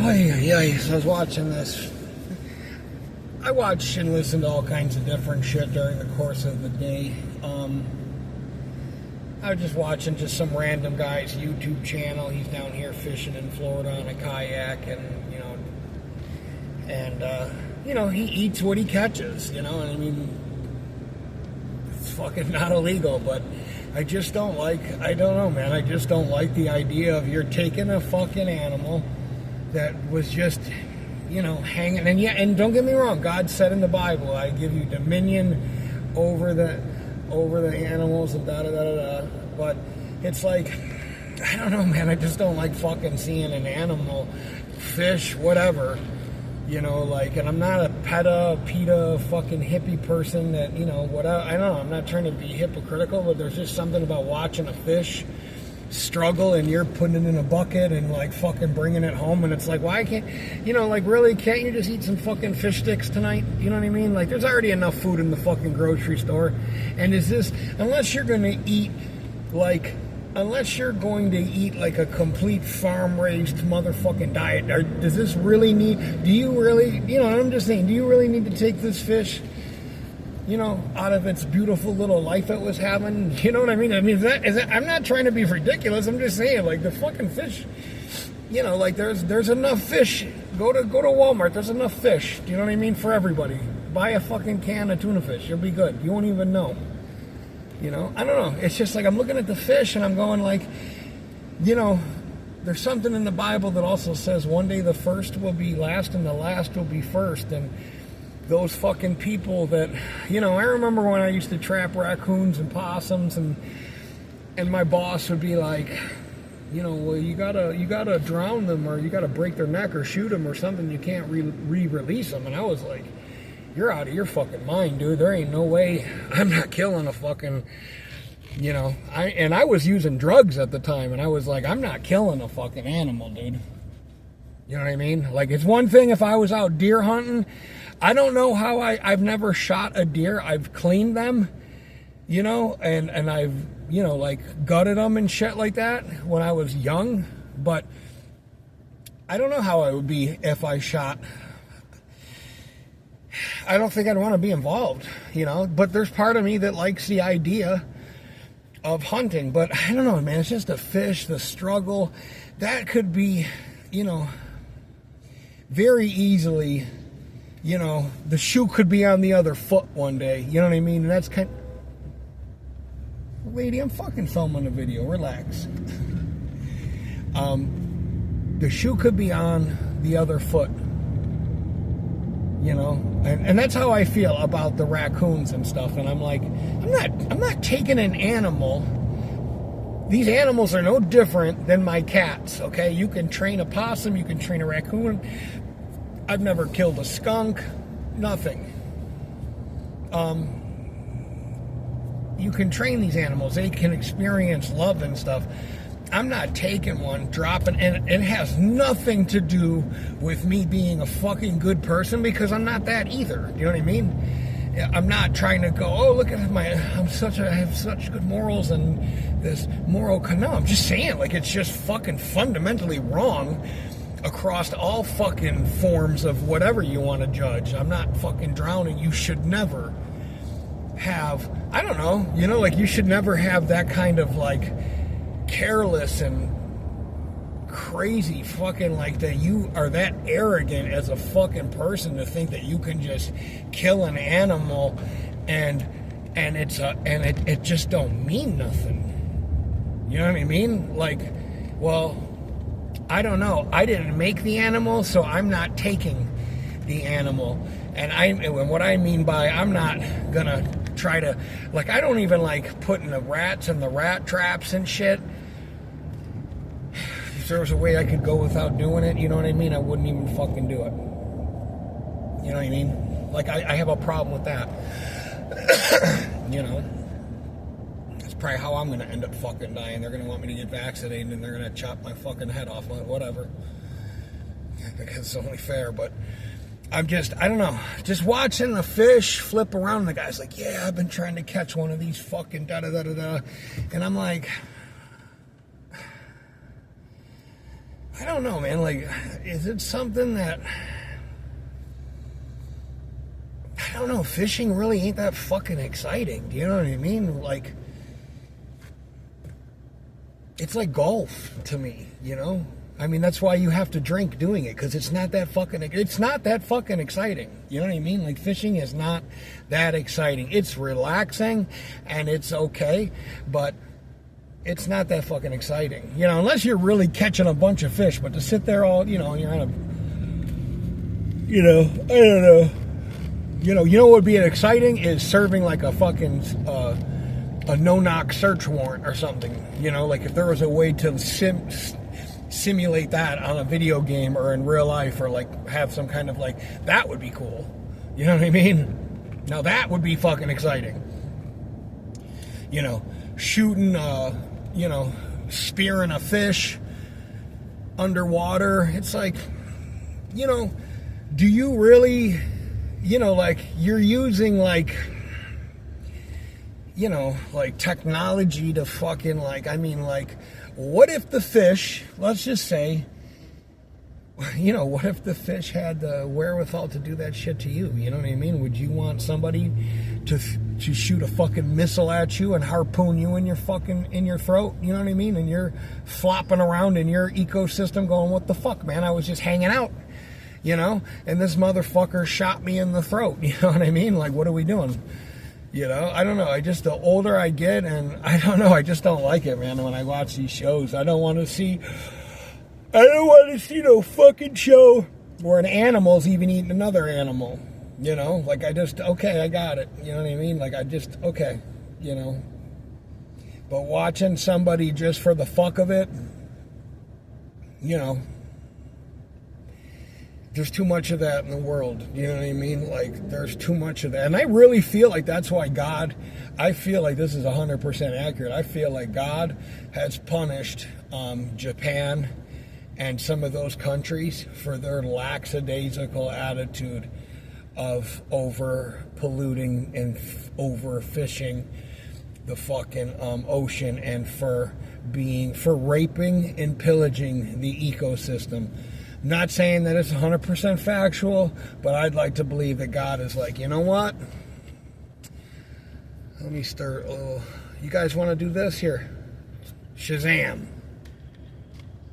So I was watching this. I watch and listen to all kinds of different shit during the course of the day. I was just watching just some random guy's YouTube channel. He's down here fishing in Florida on a kayak, and he eats what he catches. And I mean, it's fucking not illegal, but I just don't like. I don't know, man. I just don't like the idea of you're taking a fucking animal that was just, hanging. And don't get me wrong. God said in the Bible, "I give you dominion over the animals," and da da da da. But it's like, I don't know, man. I just don't like fucking seeing an animal, fish, whatever. And I'm not a PETA fucking hippie person that, whatever. I don't know. I'm not trying to be hypocritical, but there's just something about watching a fish struggle and you're putting it in a bucket and fucking bringing it home, and it's like, why can't really, can't you just eat some fucking fish sticks tonight? You know what I mean? There's already enough food in the fucking grocery store. And unless you're going to eat a complete farm-raised motherfucking diet, does this really need, I'm just saying, do you really need to take this fish, out of its beautiful little life it was having? You know what I mean? I mean, I'm not trying to be ridiculous. I'm just saying, the fucking fish, there's enough fish. Go to Walmart. There's enough fish. Do you know what I mean? For everybody. Buy a fucking can of tuna fish. You'll be good. You won't even know. I don't know. It's just I'm looking at the fish and I'm going there's something in the Bible that also says one day the first will be last and the last will be first. And those fucking people that, I remember when I used to trap raccoons and possums, and my boss would be like, well, you gotta drown them, or you gotta break their neck or shoot them or something. You can't re-release them. And I was like, you're out of your fucking mind, dude. There ain't no way I'm not killing a fucking, I was using drugs at the time, and I was like, I'm not killing a fucking animal, dude. You know what I mean? It's one thing if I was out deer hunting. I don't know how I've never shot a deer. I've cleaned them, and I've, gutted them and shit like that when I was young. But I don't know how I would be if I shot. I don't think I'd want to be involved, but there's part of me that likes the idea of hunting. But I don't know, man, it's just a fish, the struggle. That could be, very easily, the shoe could be on the other foot one day. You know what I mean? And that's lady, I'm fucking filming a video. Relax. The shoe could be on the other foot. And that's how I feel about the raccoons and stuff. And I'm like, I'm not taking an animal. These animals are no different than my cats, okay? You can train a possum, you can train a raccoon. I've never killed a skunk, nothing. You can train these animals. They can experience love and stuff. I'm not taking one, dropping, and it has nothing to do with me being a fucking good person, because I'm not that either. You know what I mean? I'm not trying to go, oh, look at I have such good morals and this moral. No, I'm just saying, it's just fucking fundamentally wrong across all fucking forms of whatever you want to judge. I'm not fucking drowning. You should never have, I don't know, you should never have that kind of careless and crazy fucking that you are that arrogant as a fucking person to think that you can just kill an animal and it just don't mean nothing. You know what I mean? Well, I don't know. I didn't make the animal, so I'm not taking the animal. And what I mean by I'm not gonna try to I don't even putting the rats in the rat traps and shit. If there was a way I could go without doing it, you know what I mean? I wouldn't even fucking do it. You know what I mean? I have a problem with that. That's probably how I'm going to end up fucking dying. They're going to want me to get vaccinated, and they're going to chop my fucking head off, whatever. Because it's only fair, but I don't know. Just watching the fish flip around, and the guy's like, yeah, I've been trying to catch one of these fucking da-da-da-da-da. And I'm like, I don't know, man. Like, is it something that, I don't know, fishing really ain't that fucking exciting. Do you know what I mean? Like, it's like golf to me, you know? I mean, that's why you have to drink doing it, because it's not that fucking exciting. You know what I mean? Like, fishing is not that exciting. It's relaxing and it's okay, but it's not that fucking exciting. You know, unless you're really catching a bunch of fish, but to sit there all, you know, you're on a, you know, I don't know. You know what would be exciting is serving like a fucking, a no-knock search warrant or something. You know, like if there was a way to simulate that on a video game or in real life, or like have some kind of like, that would be cool. You know what I mean? Now that would be fucking exciting. You know, shooting, you know, spearing a fish underwater. It's like, you know, do you really, you know, like you're using like, you know, like technology to fucking like, I mean, like, what if the fish, let's just say, you know, what if the fish had the wherewithal to do that shit to you? You know what I mean? Would you want somebody to shoot a fucking missile at you and harpoon you in your throat? You know what I mean? And you're flopping around in your ecosystem going, what the fuck, man? I was just hanging out, you know? And this motherfucker shot me in the throat. You know what I mean? Like, what are we doing? You know, I don't know. The older I get, and I don't know, I just don't like it, man. When I watch these shows, I don't want to see no fucking show where an animal's even eating another animal. You know, like okay, I got it. You know what I mean? Like okay, you know. But watching somebody just for the fuck of it, you know, there's too much of that in the world. You know what I mean? Like, there's too much of that. And I really feel like that's why I feel like this is 100% accurate. I feel like God has punished Japan and some of those countries for their lackadaisical attitude of over polluting and overfishing the fucking ocean, and for raping and pillaging the ecosystem. Not saying that it's 100% factual, but I'd like to believe that God is like, you know what? Let me start. Oh, you guys want to do this? Here. Shazam.